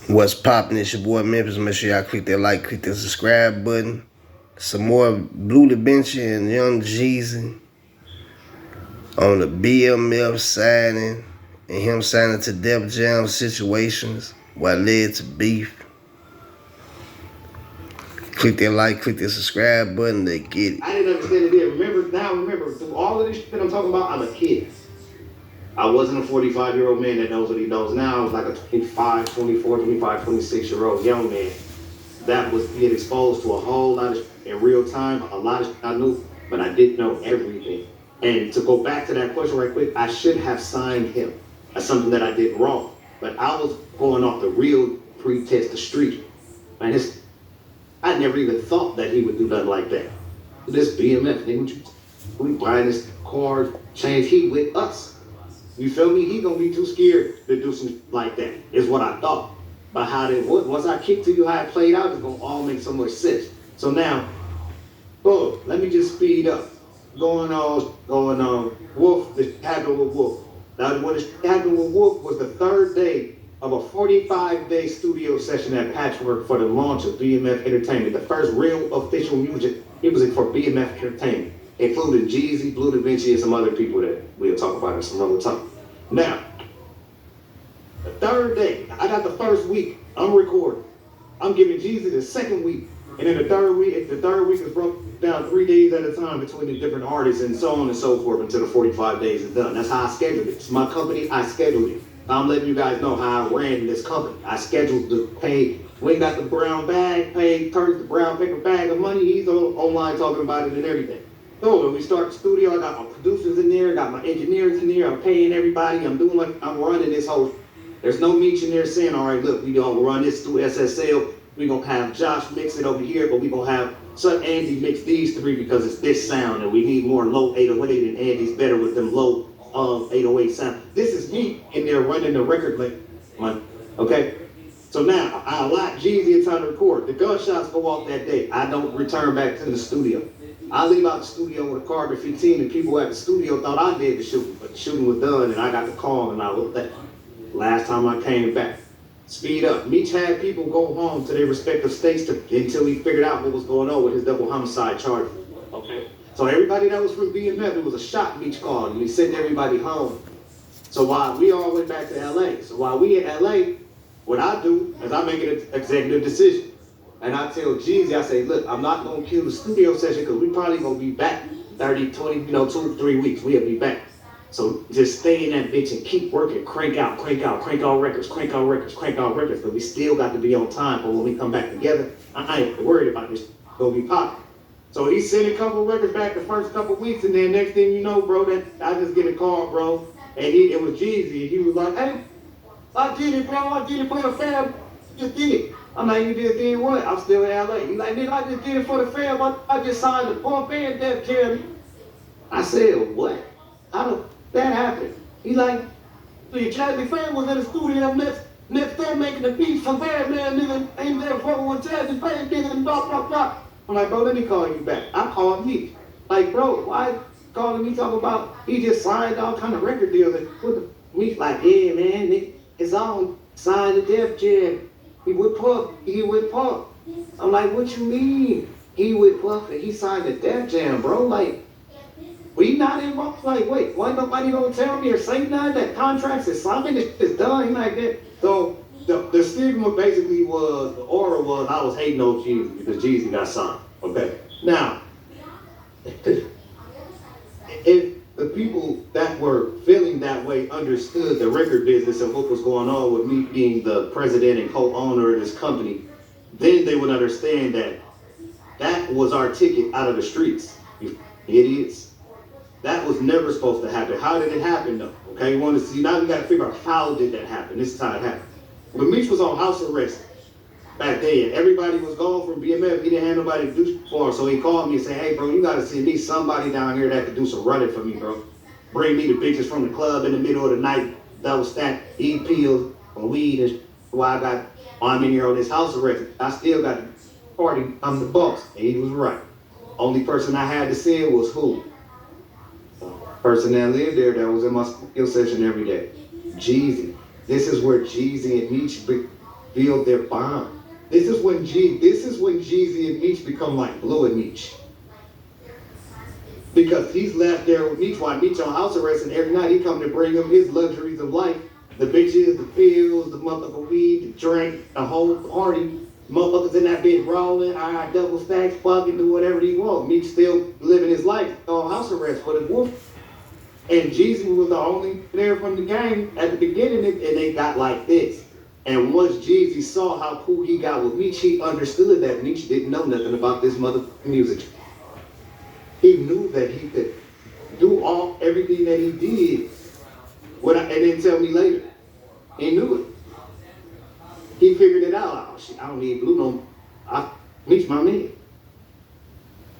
What's poppin'? It's your boy Memphis. Make sure y'all click that like, click that subscribe button. Some more Bleu Davinci and Young Jeezy on the BMF signing and him signing to Def Jam situations what led to beef. Click that like, click that subscribe button to get it. I didn't understand it then. Remember, through all of this shit I'm talking about, I'm a kid. I wasn't a 45-year-old man that knows what he knows now. I was like a 25, 24, 25, 26-year-old young man that was being exposed to a whole lot of shit in real time, a lot of shit I knew, but I didn't know everything. And to go back to that question right quick, I should have signed him. That's something that I did wrong. But I was going off the real pre-test, the street. Man, I never even thought that he would do nothing like that. This BMF, nigga, we buying this car, change he with us. You feel me? He gonna be too scared to do something like that, is what I thought. But how it was, once I kicked to you how it played out, it's gonna all make so much sense. So now, boom, let me just speed up. Going on. Wolf, this happened with Wolf. Now, when it happened with Wolf was the third day of a 45-day studio session at Patchwork for the launch of BMF Entertainment, the first real official music for BMF Entertainment, including Jeezy, Bleu Davinci, and some other people that we'll talk about in some other time. Now, the third day, I got the first week, I'm recording. I'm giving Jeezy the second week, and then the third week is broken down 3 days at a time between the different artists and so on and so forth until the 45 days is done. That's how I scheduled it. It's my company, I scheduled it. I'm letting you guys know how I ran this company. I scheduled the pay. We got the brown bag, paid Kurt the brown paper bag of money. He's online talking about it and everything. So when we start the studio, I got my producers in there, got my engineers in there, I'm paying everybody, I'm running this whole, there's no Meech in there saying, all right, look, we gonna run this through SSL, we gonna have Josh mix it over here, but we gonna have Andy mix these three because it's this sound and we need more low 808 and Andy's better with them low 808 sound. This is me in there running the record like, okay? So now, I allot Jeezy a time to record. The gunshots go off that day. I don't return back to the studio. I leave out the studio with a carbon 15 and people at the studio thought I did the shooting, but the shooting was done and I got the call and I looked at last time I came back. Speed up. Meech had people go home to their respective states until he figured out what was going on with his double homicide charge. Okay? So everybody that was from BMF, it was a shot Meech called and he sent everybody home. So while we all went back to LA. So while we in LA, what I do is I make an executive decision. And I tell Jeezy, I say, look, I'm not going to kill the studio session because we probably going to be back 30, 20, 2 to 3 weeks. We'll be back. So just stay in that bitch and keep working, crank out records, but we still got to be on time for when we come back together. I ain't worried about this, gonna be popping. So he sent a couple records back the first couple weeks, and then next thing you know, bro, that I just get a call, bro, and it was Jeezy, and he was like, hey, I did it, bro, I did it for the fam, just did it. I'm like, you did what? I'm still in LA. He's like, nigga, I just did it for the fam, I just signed the Pump and Def Jam. I said, what? How the that happened? He's like, so your Chadley fan was in the studio next day making the beats for Bad Man, nigga, ain't there fucking with Chadley fan, nigga, and blah. I'm like, bro, let me call you back. I called Meech. Like, bro, why calling me talking about he just signed all kind of record deals and put the Meech like, yeah, man, nigga, it's on, signed the Def Jam. He with Puff. I'm like, what you mean? He with Puff and he signed the Def Jam, bro, like, we not involved. Like, wait, why nobody gonna tell me or say nothing? That contracts is signed, it's done, like that. So the stigma basically was, the aura was, I was hating on Jeezy because Jeezy got signed. Okay. Now, if the people that were feeling that way understood the record business and what was going on with me being the president and co-owner of this company, then they would understand that that was our ticket out of the streets, you idiots. That was never supposed to happen. How did it happen though? Okay, you want to see, now we got to figure out how did that happen. This is how it happened. When Meech was on house arrest back then, everybody was gone from BMF. He didn't have nobody to do shit for him. So he called me and said, hey bro, you got to send me somebody down here that could do some running for me, bro. Bring me the bitches from the club in the middle of the night that was stacked, eat pills or weed and while I'm in here on this house arrest. I still got the party, I'm the boss. And he was right. Only person I had to send was who? Person that lived there that was in my studio session every day. Jeezy. This is where Jeezy and Meech build their bond. This is when Jeezy and Meech become like Bleu and Meech. Because he's left there with Meech while Meech on house arrest, and every night he come to bring him his luxuries of life. The bitches, the pills, the motherfucking weed, the drink, the whole party. Motherfuckers in that bitch rolling, double stacks, fucking, do whatever he want. Meech still living his life on house arrest for the wolf. And Jeezy was the only player from the game at the beginning, and they got like this. And once Jeezy saw how cool he got with Meech, he understood that Meech didn't know nothing about this motherfucking music. He knew that he could do everything that he did, and then tell me later. He knew it. He figured it out. Oh shit, I don't need Blue no more. Meech my man.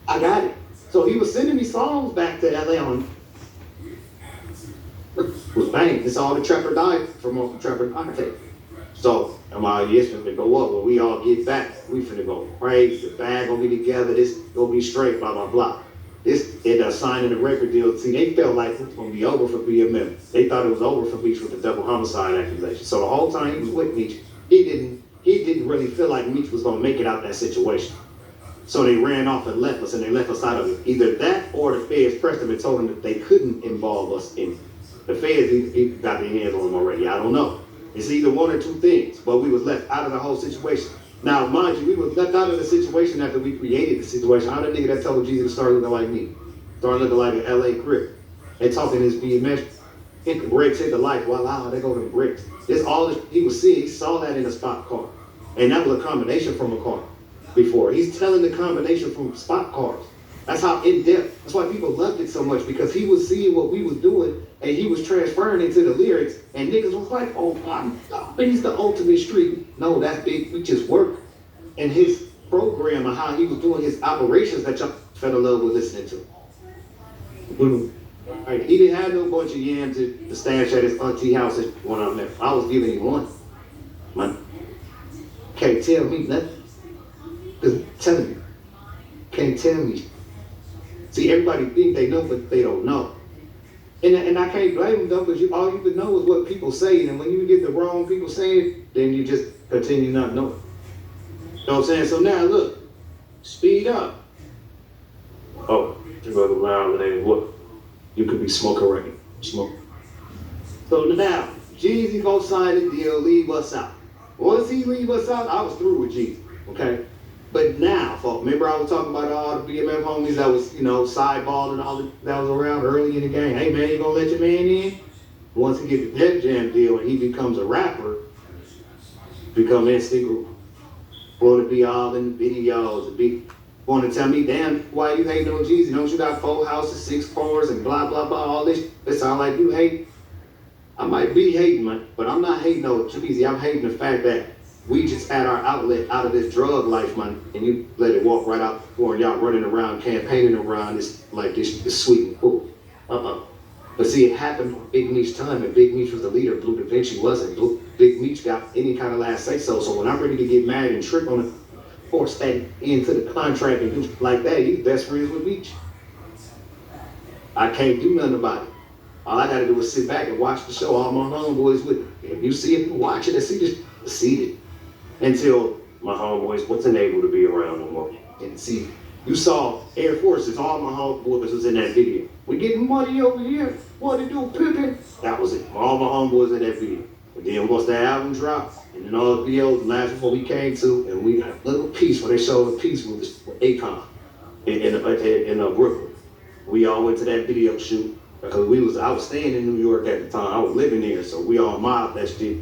I got it. So he was sending me songs back to LA on was bang. It's all the Trapper died from Trapper died tape. So I'm like, yes, finna go up. When we all get back, we finna go crazy. The bag gonna be together. This gonna be straight. Blah blah blah. This ended up signing the record deal. See, they felt like it was gonna be over for BMF. They thought it was over for Meech with the double homicide accusation. So the whole time he was with Meech, he didn't really feel like Meech was gonna make it out that situation. So they ran off and left us, and they left us out of it. Either that or the feds pressed them and told them that they couldn't involve us in it. The feds he got their hands on them already. I don't know. It's either one or two things, but we was left out of the whole situation. Now, mind you, we was left out of the situation after we created the situation. I'm the nigga that told Jeezy to start looking like me. Start looking like an LA Crip. They talking his BMF, hit the brakes, hit the lights, voila, they go to the brakes. This all this, he was seeing, he saw that in a spot car. And that was a combination from a car before. He's telling the combination from spot cars. That's how in-depth. That's why people loved it so much, because he was seeing what we was doing and he was transferring into the lyrics, and niggas was like, oh my God, he's the ultimate street. No, that's big. We just work. And his program and how he was doing his operations that y'all fell in love with listening to. Right. He didn't have no bunch of yams to stash at his auntie house when I met. I was giving him one. Man, can't tell me nothing. Cause telling you, can't tell me. See, everybody think they know, but they don't know. And I can't blame them though, because all you can know is what people say, and when you get the wrong people saying, then you just continue not knowing. You know what I'm saying? So now look, speed up. Oh, you go around and what? You could be smoking right. Smoke. So now, Jeezy gonna sign the deal, leave us out. Once he leave us out, I was through with Jeezy, okay? But now, folks, remember I was talking about all the BMF homies that was, sideball and all that was around early in the game. Hey man, you gonna let your man in? Once he get the Def Jam deal and he becomes a rapper, become instinct, want to be all in the videos and want to tell me, damn, why you hating on Jeezy? Don't you got 4 houses, 6 cars, and blah blah blah, all this? It sound like you hate. I might be hating, man, but I'm not hating on Jeezy. I'm hating the fact that we just had our outlet out of this drug life, man, and you let it walk right out before y'all running around, campaigning around this sweet and cool. But see, it happened on Big Meech's time, and Big Meech was the leader. Bleu Davinci wasn't. Big Meech got any kind of last say so. So when I'm ready to get mad and trick on it, force that into the contract and do like that, he's best friends with Meech. I can't do nothing about it. All I gotta do is sit back and watch the show. All my homeboys with me. If you see it, watch it and see it. Until my homeboys wasn't able to be around no more. And see, you saw Air Forces, all my homeboys was in that video. We getting money over here. What to do, pimping? That was it. All my homeboys in that video. But then once the album dropped, and then all the videos last before we came to, and we got a little piece where they showed a piece with Akon in Brooklyn. We all went to that video shoot because I was staying in New York at the time. I was living there, so we all mobbed that shit.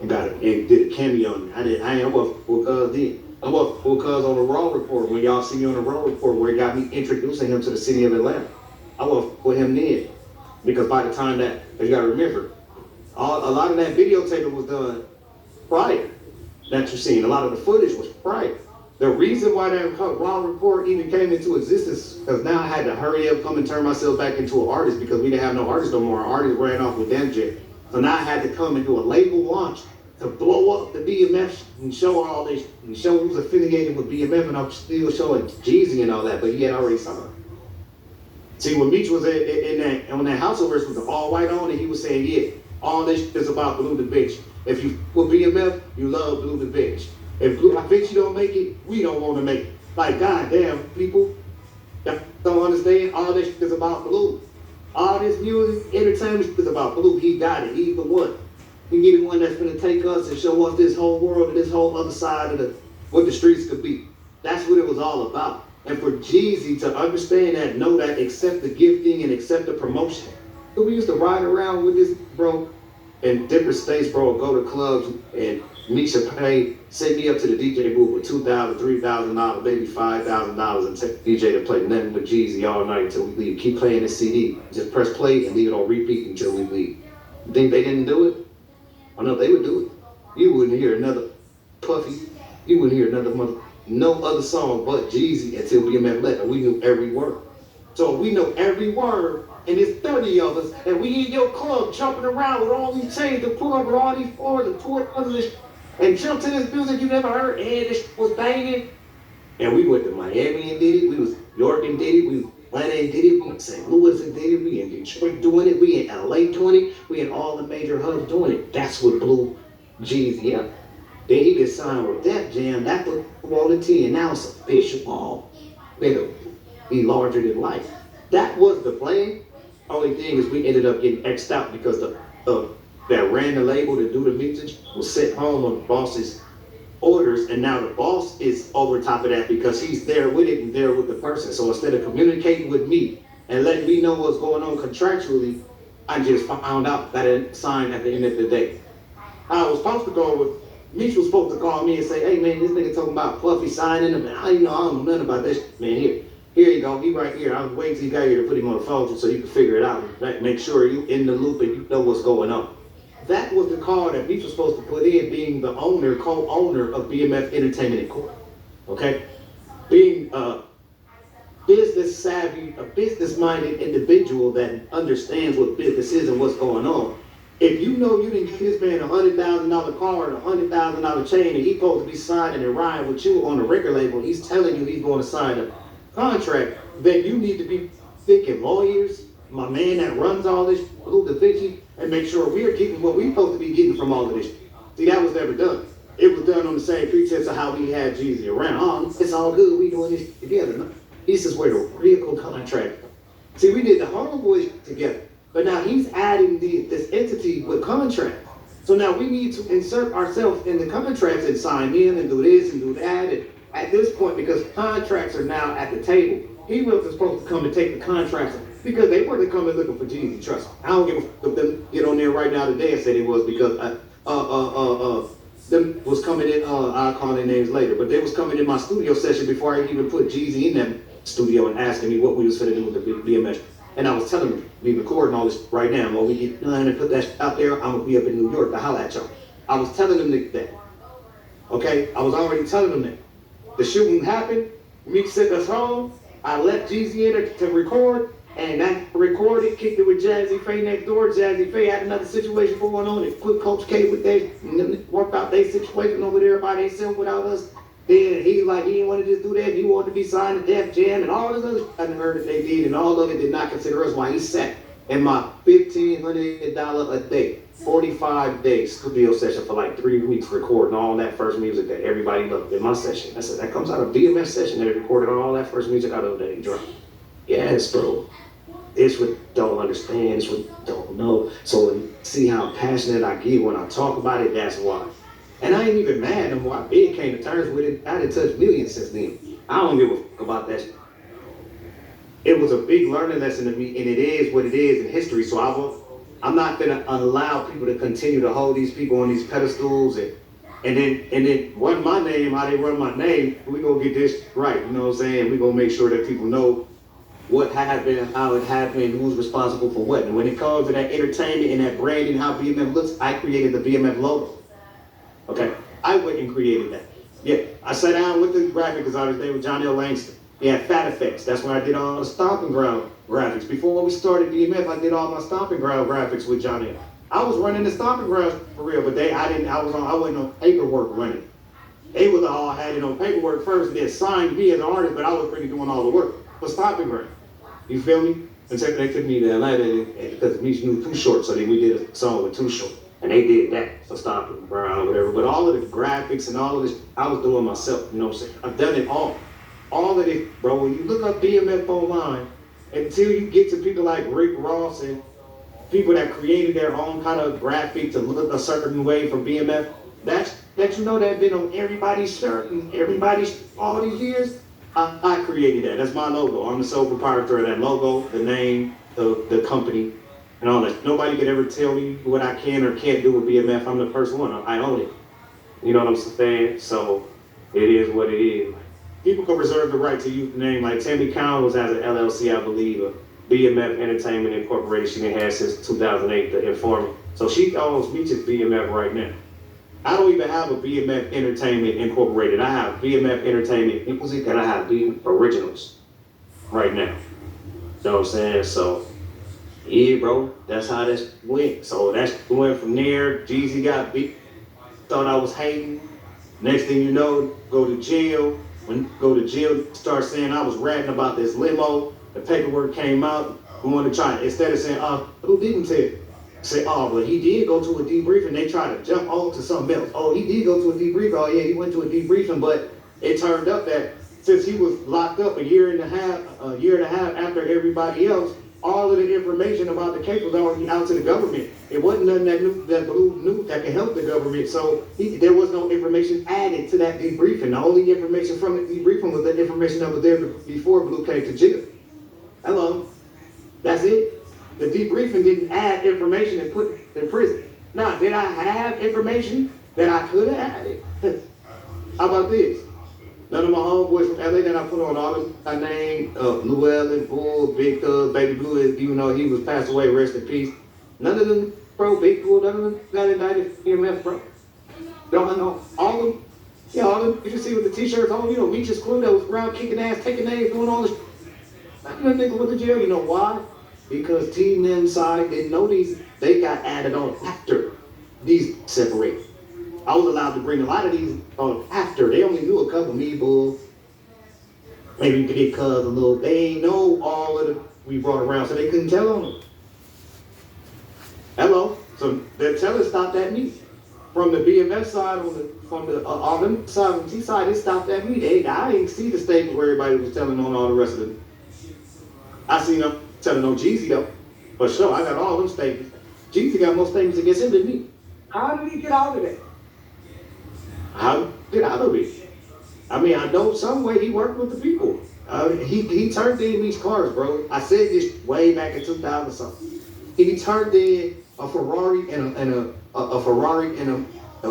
And did a cameo on it. I was with Cuz then. I was with Cuz on the Raw Report when y'all see me on the Raw Report where he got me introducing him to the city of Atlanta. I was with him then. Because by the time that, you gotta remember, a lot of that videotaping was done prior that you're seeing. A lot of the footage was prior. The reason why that Raw Report even came into existence, because now I had to hurry up, come and turn myself back into an artist because we didn't have no artists no more. Our artists ran off with Def Jam. So now I had to come and do a label launch to blow up the BMF and show all this, and show who's affiliated with BMF, and I'm still showing Jeezy and all that, but he had already signed. See, when Meech was in that, and when that house arrest was all white on, and he was saying, yeah, all this is about Bleu Davinci. If you with BMF, you love Bleu Davinci. If Bleu Davinci don't make it, we don't want to make it. Like, goddamn, people that don't understand, all this shit is about Blue. All this music, entertainment is about Blue. He got it. He's the one. He the one that's gonna take us and show us this whole world and this whole other side of what the streets could be. That's what it was all about. And for Jeezy to understand that, know that, accept the gifting and accept the promotion. So we used to ride around with this, bro, in different states, bro, go to clubs, and Meech would pay, send me up to the DJ booth with $2,000, $3,000, maybe $5,000, and take the DJ to play nothing but Jeezy all night until we leave. Keep playing the CD. Just press play and leave it on repeat until we leave. You think they didn't do it? Oh no, they would do it. You wouldn't hear another Puffy. You wouldn't hear no other song but Jeezy until BMF left, and we knew every word. So we know every word, and there's 30 of us, and we in your club jumping around with all these chains to pull up with all these floors and tour others and jump to this music you never heard, and this was banging. And we went to Miami and did it. We was York and did it. We was Atlanta and did it. We in St. Louis and did it. We in Detroit doing it. We in LA doing it. We in all the major hubs doing it. That's what blew Jeezy up. Then he gets signed with Def Jam. That put all the 10. Now it's official. All better be larger than life. That was the plan. Only thing is we ended up getting X'd out because that ran the label to do the mixage was sent home on the boss's orders, and now the boss is over top of that because he's there with it and there with the person. So instead of communicating with me and letting me know what's going on contractually, I just found out that it signed at the end of the day. I was supposed to go with Meech was supposed to call me and say, hey man, this nigga talking about Puffy signing him, and I don't know nothing about this. Man, here you go, he right here. I was waiting till you got here to put him on the phone so you can figure it out. Make sure you in the loop and you know what's going on. That was the call that Meech was supposed to put in, being the owner, co-owner of BMF Entertainment Corp. Okay? Being a business savvy, a business-minded individual that understands what business is and what's going on. If you know you didn't give this man a $100,000 car and a $100,000 chain, and he's supposed to be signing and riding with you on the record label, he's telling you he's going to sign a contract, then you need to be thinking lawyers, my man that runs all this, Bleu Davinci, and make sure we're getting what we're supposed to be getting from all of this. See, that was never done. It was done on the same pretense of how we had Jeezy around. Oh, it's all good, we doing this together. No, he says we're the vehicle contract. See, we did the homeboys together. But now he's adding this entity with contract. So now we need to insert ourselves in the contracts and sign in and do this and do that. And at this point, because contracts are now at the table, he wasn't supposed to come and take the contracts because they weren't coming looking for Jeezy. Trust me. I don't give a fuck if them get on there right now today and say they was because them was coming in. I'll call their names later, but they was coming in my studio session before I even put Jeezy in that studio and asking me what we was finna do with the BMF. And I was telling them, we recording all this right now. When we get done and put that out there, I'm gonna be up in New York to holler at y'all. I was telling them that. Okay? I was already telling them that. The shooting happened, Meech sent us home, I left Jeezy in there to record, and I recorded, kicked it with Jazzy Faye next door. Jazzy Faye had another situation going on, and put Coach K with that, and worked out their situation over there by themselves without us. Then he didn't want to just do that. He wanted to be signed to Def Jam and all this other shit I heard that they did, and all of it did not consider us while he sat in my $1,500 a day, 45-day studio session for like 3 weeks recording all that first music that everybody loved in my session. I said, that comes out of BMF session that recorded all that first music out of that drum. Yes, bro. This what don't understand, this what don't know. So see how passionate I get when I talk about it, that's why. And I ain't even mad no more. I been came to terms with it. I done touched millions since then. I don't give a fuck about that shit. It was a big learning lesson to me, and it is what it is in history. So I'm not gonna allow people to continue to hold these people on these pedestals and then run my name, how they run my name. We gonna get this right. You know what I'm saying? We gonna make sure that people know what happened, how it happened, who's responsible for what. And when it comes to that entertainment and that branding, how BMF looks, I created the BMF logo. Okay, I went and created that. Yeah, I sat down with the graphic designer's name was Johnny L. Langston. He had Fat Effects. That's when I did all the Stomping Ground graphics. Before we started BMF, I did all my Stomping Ground graphics with Johnny. I was running the Stomping Ground for real, but I wasn't on paperwork running. They was all had it on paperwork first and then signed me as an artist, but I was really doing all the work for Stomping Ground. You feel me? Until they took me to Atlanta because Meech knew Too Short, so then we did a song with Too Short. And they did that for Stockton Brown or whatever. But all of the graphics and all of this, I was doing myself, you know what I'm saying? I've done it all. All of it, bro, when you look up BMF online, until you get to people like Rick Ross and people that created their own kind of graphic to look a certain way for BMF, that you know that been on everybody's shirt and everybody's all these years. I created that. That's my logo. I'm the sole proprietor of that logo, the name, the company, and all that. Nobody could ever tell me what I can or can't do with BMF. I'm the first one. I own it. You know what I'm saying? So it is what it is. People can reserve the right to use the name. Like Tammy Cowan was as an LLC, I believe, BMF Entertainment Incorporated. She been had since 2008, the informant. So she owns Meech's BMF right now. I don't even have a BMF Entertainment Incorporated. I have BMF Entertainment Music and I have BMF Originals right now. You know what I'm saying? So, yeah, bro, that's how this went. So that's went from there. Jeezy got beat. Thought I was hating. Next thing you know, go to jail. When go to jail, start saying I was ratting about this limo. The paperwork came out. We want to try it. Instead of saying, who didn't tell you? Say, well, he did go to a debriefing. They try to jump on to something else. Oh, he did go to a debriefing. Oh, yeah, he went to a debriefing, but it turned up that since he was locked up a year and a half after everybody else, all of the information about the case was already out to the government. It wasn't nothing that Blue knew that could help the government. So there was no information added to that debriefing. The only information from the debriefing was the information that was there before Blue came to jail. Hello, that's it. The debriefing didn't add information and put it in prison. Now, did I have information that I could have added? How about this? None of my homeboys from LA that I put on all of my name, Llewellyn, Bull, Big Thug, Baby Blue, even though he was passed away, rest in peace. None of them, bro, Big Bull, none of them got indicted BMF, bro. Don't know. All of them, yeah, all of them, you can see with the t-shirts on, you know, Meech's crew that was around kicking ass, taking names, doing all this. I couldn't think of the jail, you know why? Because Team Inside didn't know these, they got added on after these separated. I was allowed to bring a lot of these on after. They only knew a couple, me, Bull, maybe Big Cuz a little. They ain't know all of the we brought around, so they couldn't tell on them. Hello, so the teller stopped at me. From the BMF side, from the side, from T side, it stopped at me. I didn't see the statement where everybody was telling on all the rest of them. I seen them telling on Jeezy though. For sure, I got all them statements. Jeezy got more statements against him than me. How did he get out of that? How did out of it? I mean, I know some way he worked with the people. He turned in these cars, bro. I said this way back in 2000 something. He turned in a Ferrari and a Ferrari and a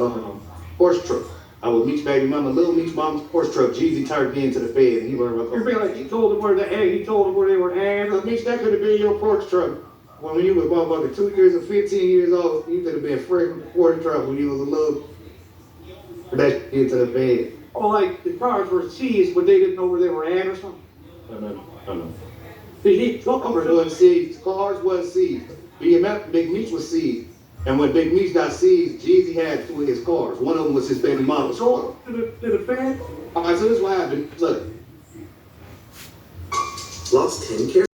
horse truck. I was Meech baby mama, little Meech mama's horse truck. Jeezy turned into the Fed and he learned about. You feel like he told them where he told them where they were at. Meech, that could have been your porch truck. When you was motherfucker 2 years or 15 years old, you could have been fresh with the porch truck when you was a little. That into the Fed. Oh, like the cars were seized, but they didn't know where they were at or something. No. Cars was seized. BMF, Big Meech was seized. And when Big Meech got seized, Jeezy had 2 of his cars. One of them was his baby mama. So, to the Fed? All right, so this is what happened. Look. Lost 10 carats.